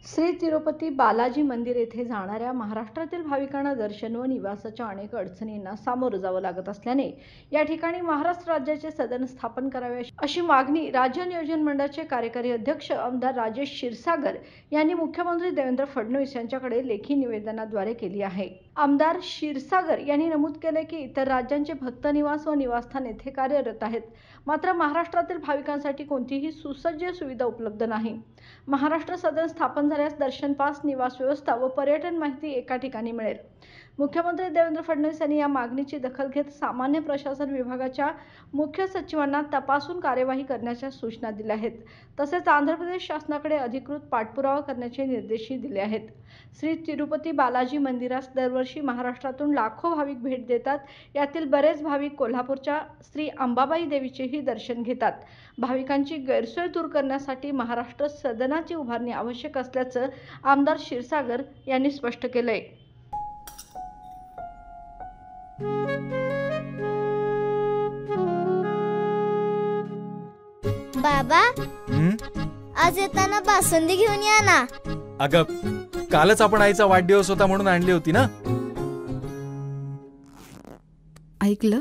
श्री तिरुपती बालाजी मंदिर येथे जाणाऱ्या महाराष्ट्रातील भाविकांना दर्शन व निवासाच्या अनेक अडचणींना सामोरं जावं लागत असल्याने या ठिकाणी महाराष्ट्र राज्याचे सदन स्थापन करावे अशी मागणी राज्य नियोजन मंडळाचे कार्यकारी अध्यक्ष आमदार राजेश क्षीरसागर यांनी मुख्यमंत्री देवेंद्र फडणवीस यांच्याकडे लेखी निवेदनाद्वारे केली आहे। आमदार क्षीरसागर यांनी नमूद केले की इतर राज्यांचे भक्त निवास व निवासस्थान येथे कार्यरत आहेत, मात्र महाराष्ट्रातील भाविकांसाठी कोणतीही सुसज्ज सुविधा उपलब्ध नाही। महाराष्ट्र सदन स्थापन झाल्यास दर्शन पास, निवास व्यवस्था व पर्यटन माहिती एका ठिकाणी मिळेल। मुख्यमंत्री देवेंद्र फडणवीस यांनी या मागणीची दखल घेत सामान्य प्रशासन विभागाच्या मुख्य सचिवांना तपासून कार्यवाही करण्याच्या सूचना दिल्या आहेत। तसेच आंध्र प्रदेश शासनाकडे अधिकृत पाठपुरावा करण्याचे निर्देशही दिले आहेत। श्री तिरुपती बालाजी मंदिरास दरवर्षी महाराष्ट्रातून लाखो भाविक भेट देतात। यातील बरेच भाविक कोल्हापूरच्या श्री अंबाबाई देवीचेही दर्शन घेतात। भाविकांची गैरसोय दूर करण्यासाठी महाराष्ट्र सदनाची उभारणी आवश्यक असल्याचं आमदार क्षीरसागर यांनी स्पष्ट केलंय। बाबा, आज येताना बासुंदी घेऊन या ना। अगं, कालच आपण आईचा वाढदिवस होता म्हणून आणली होती ना। ऐकलं,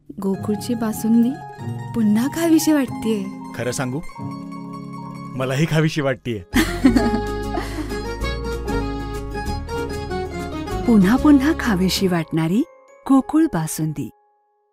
गोकुळची बासुंदी पुन्हा खावीशी वाटतेय। खरं सांगू, मलाही खावीशी वाटतेय। पुन्हा पुन्हा खावीशी वाटणारी गोकुळ बासुंदी।